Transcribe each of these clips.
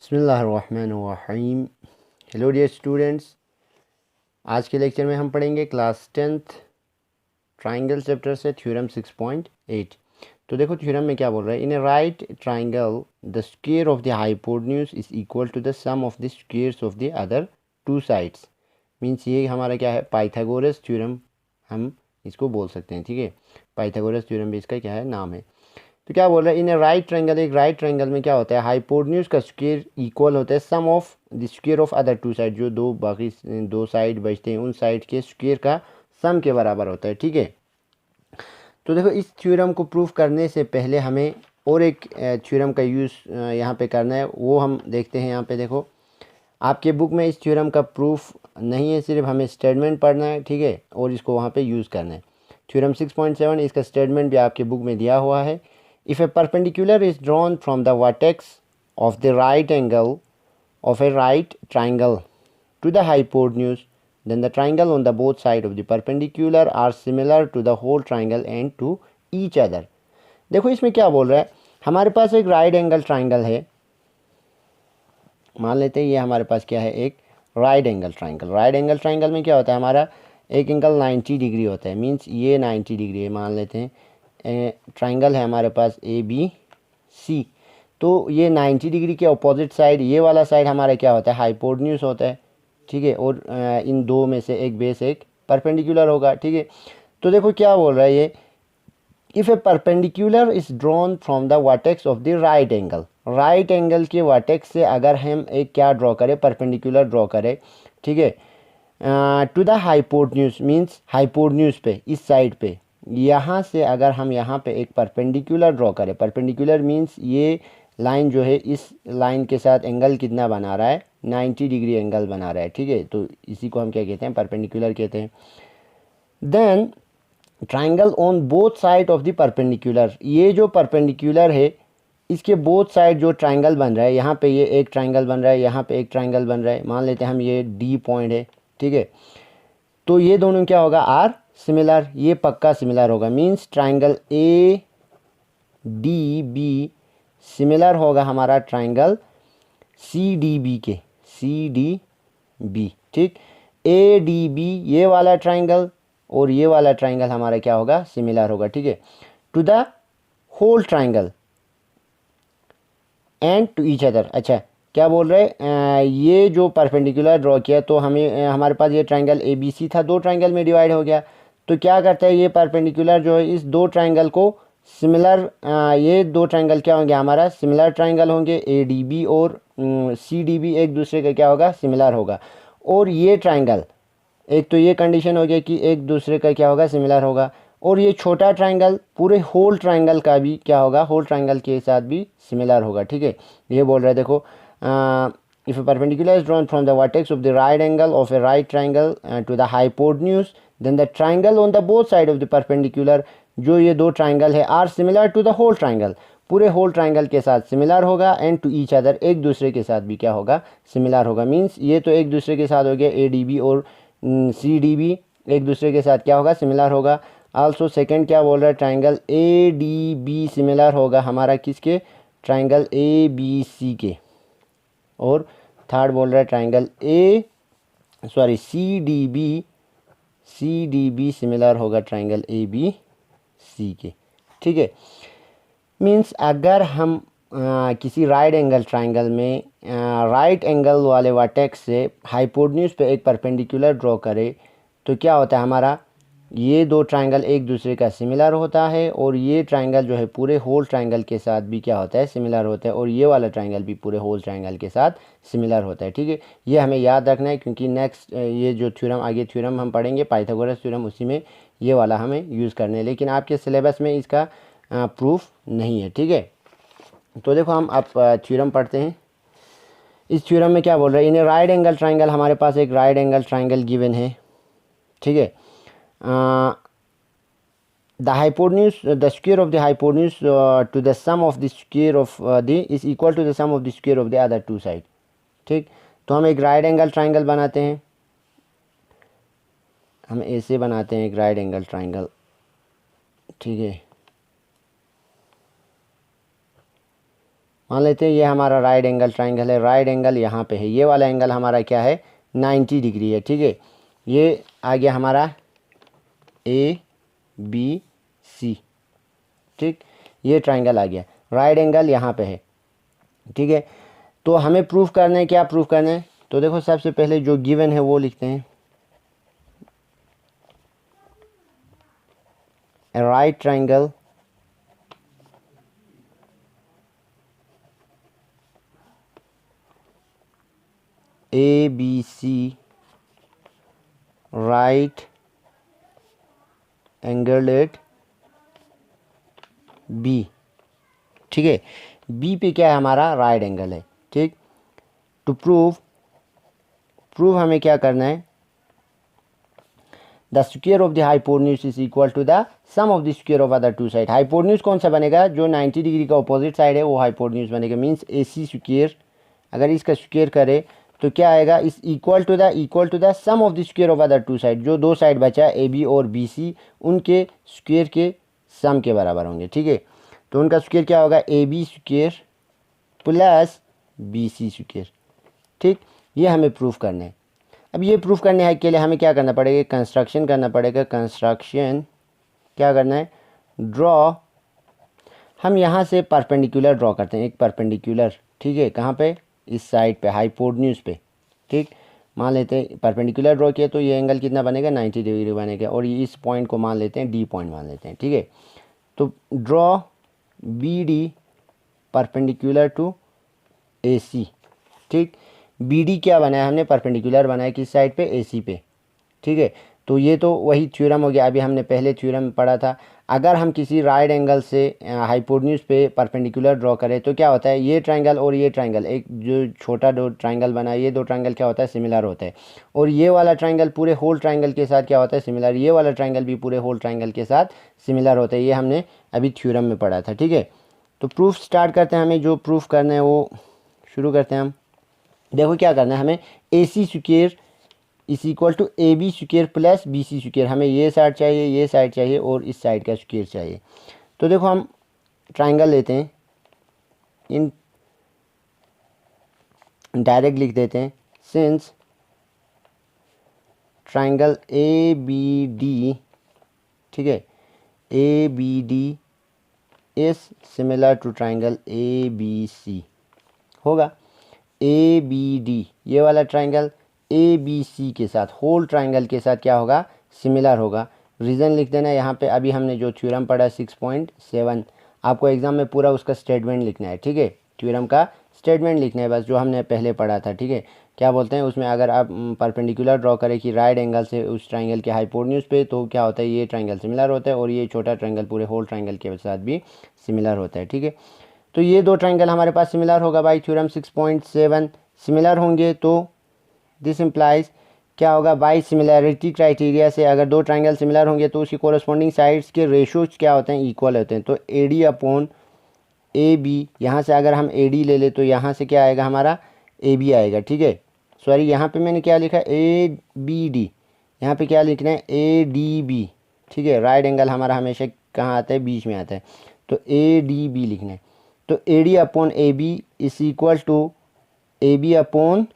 बिस्मिल्लाहिर्रहमानिर्रहीम। Hello dear students, आज के लेक्चर में हम पढ़ेंगे क्लास 10th ट्राइंगल चैप्टर से थ्योरम 6.8। तो देखो थ्योरम में क्या बोल रहा है। In a right triangle the square of the hypotenuse is equal to the sum of the squares of the other two sides. Means ये हमारा क्या है, पाइथागोरस थ्योरम हम इसको बोल सकते हैं। ठीक है, पाइथागोरस थ्योरम भी इसका क्या है, नाम है। तो क्या बोल रहा है, इन ए राइट ट्रायंगल, एक राइट ट्रायंगल में क्या होता है, हाइपोटेन्यूज का स्क्वायर इक्वल होता है sum of the square of other two side. जो दो बाकी दो साइड बचते हैं उन साइड के स्क्वायर का सम के बराबर होता है। ठीक है, तो देखो इस थ्योरम को प्रूफ करने से पहले हमें और एक थ्योरम का यूज़ यहाँ पे करना है, वो हम देखते हैं। यहाँ पे देखो आपके बुक में इस थ्योरम का प्रूफ नहीं है, सिर्फ हमें स्टेटमेंट पढ़ना है। ठीक है, और इसको वहाँ पे यूज़ करना है। थ्योरम 6.7 इसका स्टेटमेंट भी आपके बुक में दिया हुआ है। If a perpendicular is drawn from the vertex of the right angle of a right triangle to the hypotenuse, then the triangle on the both sides of the perpendicular are similar to the whole triangle and to each other। देखो इसमें क्या बोल रहा है, हमारे पास एक right angle triangle है। मान लेते हैं ये हमारे पास क्या है, एक right angle triangle. Right angle triangle में क्या होता है, हमारा एक एंगल 90 डिग्री होता है। मीन्स ये 90 डिग्री है। मान लेते हैं ट्राइंगल है हमारे पास ए बी सी, तो ये 90 डिग्री के अपोजिट साइड, ये वाला साइड हमारा क्या होता है, हाइपोटेन्यूज होता है। ठीक है, और इन दो में से एक बेस एक परपेंडिकुलर होगा। ठीक है, तो देखो क्या बोल रहा है ये, if A perpendicular is drawn from the vertex of the right angle, right angle के वर्टेक्स से अगर हम एक क्या ड्रॉ करें, परपेंडिकुलर ड्रॉ करें। ठीक है, to the hypotenuse, means hypotenuse पे, इस साइड पे, यहाँ से अगर हम यहाँ पे एक परपेंडिकुलर ड्रॉ करें। परपेंडिकुलर मीन्स ये लाइन जो है इस लाइन के साथ एंगल कितना बना रहा है, 90 डिग्री एंगल बना रहा है। ठीक है, तो इसी को हम क्या कहते हैं, परपेंडिकुलर कहते हैं। Then triangle on both side of the perpendicular, ये जो परपेंडिकुलर है इसके बोथ साइड जो ट्राइंगल बन रहा है, यहाँ पे ये एक ट्राइंगल बन रहा है, यहाँ पे एक ट्राइंगल बन रहा है। मान लेते हैं हम ये डी पॉइंट है। ठीक है, तो ये दोनों क्या होगा, आर सिमिलर, ये पक्का सिमिलर होगा। Means triangle A D B similar होगा हमारा ट्राइंगल सी डी बी के, सी डी बी। ठीक, ए डी बी ये वाला ट्राइंगल और ये वाला ट्राइंगल हमारा क्या होगा, सिमिलर होगा। ठीक है, to the whole triangle and to each other. अच्छा, क्या बोल रहे हैं, ये जो परपेंडिकुलर ड्रॉ किया तो हमें हमारे पास ये ट्राइंगल ए बी सी था, दो ट्राइंगल में डिवाइड हो गया। तो क्या करता है ये परपेंडिकुलर जो है, इस दो ट्राइंगल को सिमिलर, ये दो ट्राइंगल क्या होंगे, हमारा सिमिलर ट्राइंगल होंगे। ए डी बी और सी डी बी एक दूसरे का क्या होगा, सिमिलर होगा। और ये ट्राइंगल, एक तो ये कंडीशन हो गया कि एक दूसरे का क्या होगा, सिमिलर होगा। और ये छोटा ट्राइंगल पूरे होल ट्राइंगल का भी क्या होगा, होल ट्राइंगल के साथ भी सिमिलर होगा। ठीक है, ये बोल रहे हैं देखो, if a perpendicular is drawn from the vertex of the right angle of a right triangle to the hypotenuse, then the triangle on the both side of the perpendicular, जो ये दो ट्राइंगल है, are similar to the whole triangle, पूरे whole triangle के साथ similar होगा। And to each other, एक दूसरे के साथ भी क्या होगा, सिमिलर होगा। मीन्स ये तो एक दूसरे के साथ हो गया, ए डी बी और सी डी बी एक दूसरे के साथ क्या होगा, सिमिलर होगा। आल्सो सेकंड क्या बोल रहा है, triangle A D B similar होगा हमारा किसके, ट्राइंगल ए बी सी के। और थर्ड बोल रहा है triangle C D B similar होगा ट्राइंगल ए बी सी के। ठीक है, मीन्स अगर हम किसी राइट एंगल ट्राइंगल में राइट एंगल वाले वर्टेक्स से हाइपोटेन्यूज पे एक परपेंडिकुलर ड्रॉ करें तो क्या होता है, हमारा ये दो ट्राइंगल एक दूसरे का सिमिलर होता है। और ये ट्राइंगल जो है पूरे होल ट्राइंगल के साथ भी क्या होता है, सिमिलर होता है। और ये वाला ट्राइंगल भी पूरे होल ट्राइंगल के साथ सिमिलर होता है। ठीक है, ये हमें याद रखना है, क्योंकि नेक्स्ट ये जो थ्योरम आगे थ्योरम हम पढ़ेंगे पाइथागोरस थ्योरम, उसी में ये वाला हमें यूज़ करना है। लेकिन आपके सिलेबस में इसका प्रूफ नहीं है। ठीक है, तो देखो हम अब थ्योरम पढ़ते हैं। इस थ्योरम में क्या बोल रहे हैं, इन राइट एंगल ट्राइंगल, हमारे पास एक राइट एंगल ट्राइंगल गिवन है। ठीक है, the hypotenuse, the square of the hypotenuse to the sum of the square of the is equal to the sum of the square of the other two side. ठीक, तो हम एक right angle triangle बनाते हैं, हम ऐसे बनाते हैं एक राइट एंगल ट्राइंगल। ठीक है, मान लेते हैं ये हमारा राइट एंगल ट्राइंगल है, राइट एंगल यहाँ पे है, ये वाला एंगल हमारा क्या है 90 डिग्री है, ठीक है। ये आ गया हमारा ABC, ठीक, ये ट्राइंगल आ गया, राइट एंगल यहाँ पे है, ठीक है। तो हमें प्रूफ करना है, क्या प्रूफ करना है, तो देखो सबसे पहले जो गिवन है वो लिखते हैं, a right triangle ABC right angle at B, ठीक है। B पे क्या है हमारा राइट एंगल है, ठीक। टू प्रूव हमें क्या करना है, the square of the hypotenuse is equal to the sum of the square of other two side. Hypotenuse कौन सा बनेगा, जो 90 डिग्री का अपोजिट साइड है वो हाइपोटेन्यूज बनेगा, मीन्स AC स्क्वायर, अगर इसका स्क्वायर करे तो क्या आएगा, is equal to the sum of the square of other two side, जो दो साइड बचा AB और BC उनके स्क्वायर के सम के बराबर होंगे, ठीक है। तो उनका स्क्वायर क्या होगा, AB square plus BC square, ठीक। ये हमें प्रूफ करना है। अब ये प्रूफ करने के लिए हमें क्या करना पड़ेगा, कंस्ट्रक्शन करना पड़ेगा। कंस्ट्रक्शन क्या करना है, ड्रॉ, हम यहाँ से परपेंडिकुलर ड्रॉ करते हैं, एक परपेंडिकुलर, ठीक है, कहाँ पे, इस साइड पे, हाइपोटेन्यूज पे, ठीक। मान लेते हैं परपेंडिकुलर ड्रॉ किया तो ये एंगल कितना बनेगा 90 डिग्री बनेगा, और ये इस पॉइंट को मान लेते हैं D पॉइंट मान लेते हैं, ठीक है। तो draw BD perpendicular to AC, ठीक। BD क्या बनाया हमने, परपेंडिकुलर बनाया किस साइड पे, AC पे, ठीक है। तो ये तो वही थ्योरम हो गया, अभी हमने पहले थ्योरम पढ़ा था। अगर हम किसी राइट एंगल से हाइपोटेन्यूज पे परपेंडिकुलर ड्रॉ करें तो क्या होता है, ये ट्रायंगल और ये ट्रायंगल, एक जो छोटा दो ट्रायंगल बना है, ये दो ट्रायंगल क्या होता है, सिमिलर होता है। और ये वाला ट्रायंगल पूरे होल ट्रायंगल के साथ क्या होता है, सिमिलर। ये वाला ट्रायंगल भी पूरे होल ट्रायंगल के साथ सिमिलर होता है, ये हमने अभी थ्योरम में पढ़ा था, ठीक है। तो प्रूफ स्टार्ट करते हैं, हमें जो प्रूफ करना है वो शुरू करते हैं हम। देखो क्या करना है हमें, AC square is equal to AB square plus BC square, हमें ये साइड चाहिए, ये साइड चाहिए और इस साइड का स्क्वायर चाहिए। तो देखो हम ट्रायंगल लेते हैं, इन डायरेक्ट लिख देते हैं, सिंस ट्रायंगल ABD, ठीक है, ABD is similar to triangle ABC होगा। ABD ये वाला ट्रायंगल ABC के साथ, होल ट्रायंगल के साथ क्या होगा, सिमिलर होगा। रीज़न लिख देना यहाँ पे, अभी हमने जो थ्योरम पढ़ा 6.7, आपको एग्जाम में पूरा उसका स्टेटमेंट लिखना है, ठीक है। थ्योरम का स्टेटमेंट लिखना है बस, जो हमने पहले पढ़ा था, ठीक है। क्या बोलते हैं उसमें, अगर आप परपेंडिकुलर ड्रॉ करें कि राइट एंगल से उस ट्रायंगल के हाइपोटेन्यूज पे, तो क्या होता है, ये ट्रायंगल सिमिलर होता है और ये छोटा ट्रायंगल पूरे होल ट्रायंगल के साथ भी सिमिलर होता है, ठीक है। तो ये दो ट्रायंगल हमारे पास सिमिलर होगा बाई थ्योरम 6.7, सिमिलर होंगे तो दिस इम्प्लाइज क्या होगा, बाई सिमिलैरिटी क्राइटेरिया से अगर दो ट्रायंगल सिमिलर होंगे तो उसकी कोरस्पॉन्डिंग साइड्स के रेशोज क्या होते हैं, इक्वल होते हैं। तो AD अपॉन AB, यहाँ से अगर हम AD ले ले तो यहाँ से क्या आएगा हमारा AB आएगा, ठीक है। सॉरी यहाँ पे मैंने क्या लिखा, ABD, यहाँ पे क्या लिखना है ADB, ठीक है। राइट एंगल हमारा हमेशा कहाँ आता है, बीच में आता है, तो ADB लिखना है। तो AD upon AB is equal to AB upon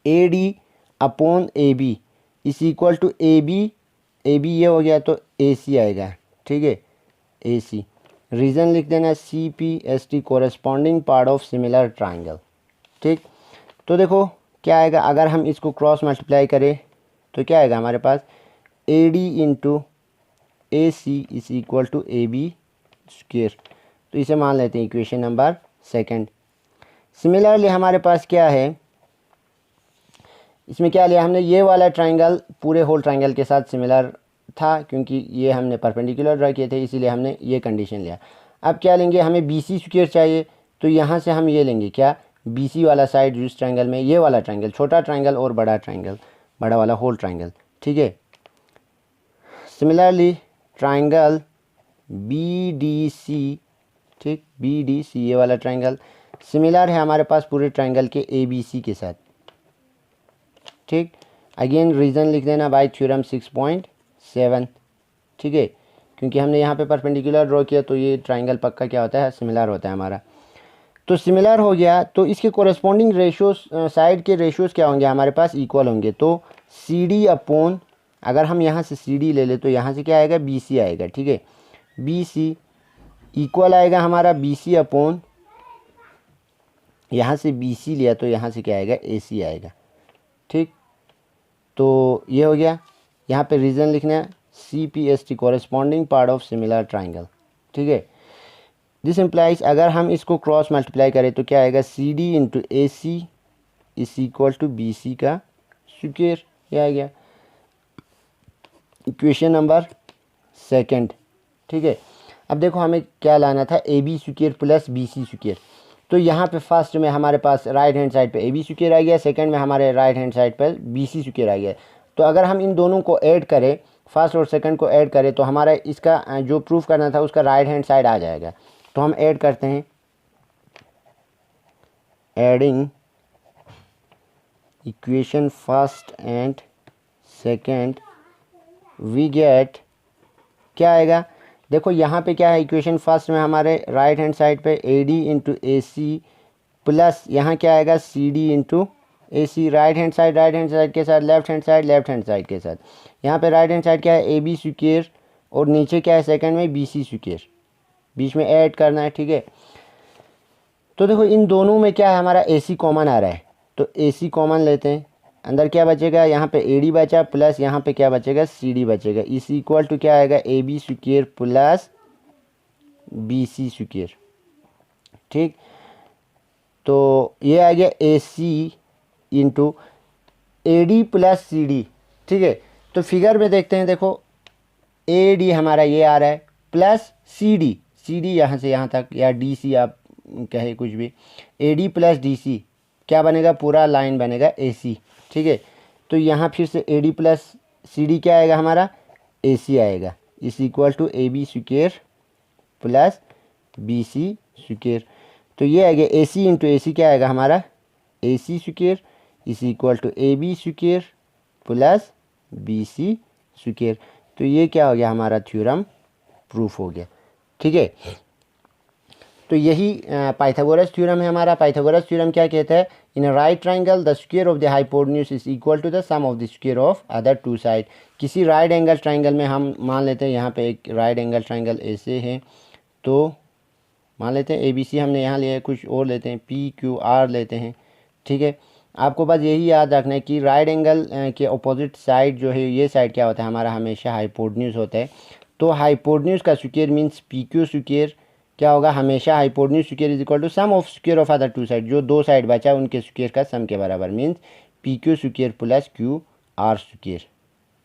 AD upon AB is equal to AB ये हो गया तो AC आएगा, ठीक है, AC। रीज़न लिख देना CPST, corresponding part of similar triangle, ठीक। तो देखो क्या आएगा, अगर हम इसको क्रॉस मल्टीप्लाई करें तो क्या आएगा हमारे पास, AD into AC is equal to AB square. तो इसे मान लेते हैं इक्वेशन नंबर सेकंड। सिमिलरली हमारे पास क्या है, इसमें क्या लिया हमने, ये वाला ट्रायंगल पूरे होल ट्रायंगल के साथ सिमिलर था, क्योंकि ये हमने परपेंडिकुलर ड्रा किए थे, इसीलिए हमने ये कंडीशन लिया। अब क्या लेंगे, हमें BC स्क्वायर चाहिए, तो यहाँ से हम ये लेंगे क्या, BC वाला साइड जिस ट्रायंगल में, ये वाला ट्रायंगल, छोटा ट्रायंगल और बड़ा ट्रायंगल, बड़ा वाला होल ट्रायंगल, ठीक है। सिमिलरली ट्रायंगल BDC, ठीक, BDC ये वाला ट्रायंगल सिमिलर है हमारे पास पूरे ट्रायंगल के ABC के साथ, ठीक। अगेन रीज़न लिख देना बाय थ्योरम 6.7, ठीक है, क्योंकि हमने यहाँ पे परपेंडिकुलर ड्रॉ किया तो ये ट्रायंगल पक्का क्या होता है, सिमिलर होता है हमारा। तो सिमिलर हो गया, तो इसके कोरेस्पॉन्डिंग रेशियोज साइड के रेशियोज क्या होंगे हमारे पास, इक्वल होंगे। तो सी डी अपॉन, अगर हम यहाँ से सी डी ले ले तो यहाँ से क्या आएगा, बी सी आएगा, ठीक है। बी सी इक्वल आएगा हमारा बी सी अपॉन, यहाँ से बी सी लिया तो यहाँ से क्या आएगा, ए सी आएगा, ठीक। तो ये हो गया। यहाँ पे रीज़न लिखना है, C P S T corresponding part of similar triangle, ठीक है। दिस इम्प्लाइज, अगर हम इसको क्रॉस मल्टीप्लाई करें तो क्या आएगा, C D into A C is equal to B C का स्क्वायर, ये आ गया इक्वेशन नंबर सेकंड, ठीक है। अब देखो हमें क्या लाना था, A B square plus B C square. तो यहाँ पे फर्स्ट में हमारे पास राइट हैंड साइड पे ए बी स्क्वायर आ गया, सेकंड में हमारे राइट हैंड साइड पर बी सी स्क्वायर आ गया। तो अगर हम इन दोनों को ऐड करें, फर्स्ट और सेकंड को ऐड करें, तो हमारा इसका जो प्रूफ करना था उसका राइट हैंड साइड आ जाएगा। तो हम ऐड करते हैं, adding equation first and second, we get, क्या आएगा, देखो यहाँ पे क्या है, इक्वेशन फर्स्ट में हमारे राइट हैंड साइड पे A D into A C plus यहाँ क्या आएगा, C D into A C, right hand side के साथ, लेफ्ट हैंड साइड के साथ। यहाँ पे राइट हैंड साइड क्या है, ए बी स्क्वायर, और नीचे क्या है सेकंड में बी सी स्क्वायर, बीच में ऐड करना है, ठीक है। तो देखो इन दोनों में क्या है, हमारा ए सी कॉमन आ रहा है, तो ए सी कॉमन लेते हैं, अंदर क्या बचेगा, यहाँ पे ए डी बचा प्लस यहाँ पे क्या बचेगा, सी डी बचेगा, इस इक्वल टू क्या आएगा, A B square plus B C square, ठीक। तो ये आ गया A C into A D plus C D, ठीक है। तो फिगर में देखते हैं, देखो ए डी हमारा ये आ रहा है प्लस सी डी यहाँ से यहाँ तक, या डी सी आप कहे कुछ भी, A D plus D C क्या बनेगा, पूरा लाइन बनेगा ए सी, ठीक है। तो यहाँ फिर से A D plus C D क्या आएगा हमारा, ए सी आएगा, is equal to A B square plus B C square. तो ये आ गया ए सी इंटू ए सी क्या आएगा हमारा, A C square is equal to A B square plus B C square. तो ये क्या हो गया, हमारा थ्योरम प्रूफ हो गया, ठीक है। तो यही पाइथागोरस थ्योरम है हमारा। पाइथागोरस थ्योरम क्या कहता है, in a right triangle the square of the hypotenuse is equal to the sum of the square of other two side. किसी राइट एंगल ट्राइंगल में हम मान लेते हैं, यहाँ पे एक राइट एंगल ट्राइंगल ऐसे है, तो मान लेते हैं ए बी सी हमने यहाँ लिया है, कुछ और लेते हैं पी क्यू आर लेते हैं, ठीक है। आपको बस यही याद रखना है कि राइट एंगल के अपोजिट साइड जो है, ये साइड क्या होता है हमारा, हमेशा हाइपोटेन्यूज होता है। तो हाइपोटेन्यूज का square means P Q square क्या होगा, हमेशा hypotenuse square is equal to sum of square of other two side, जो दो साइड बचा उनके स्क्वायर का सम के बराबर, means P Q square plus Q R square.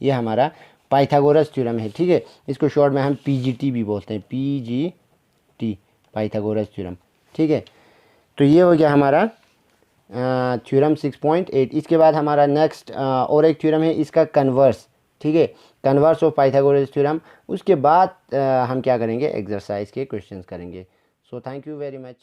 ये हमारा पाइथागोरस थ्योरम है, ठीक है। इसको शॉर्ट में हम पी जी टी भी बोलते हैं, P G T, Pythagoras theorem, ठीक है। तो ये हो गया हमारा थ्योरम 6.8। इसके बाद हमारा नेक्स्ट और एक थ्योरम है, इसका कन्वर्स, ठीक है, कन्वर्स ऑफ पाइथागोरस थ्योरम। उसके बाद हम क्या करेंगे, एक्सरसाइज के क्वेश्चंस करेंगे। So thank you very much.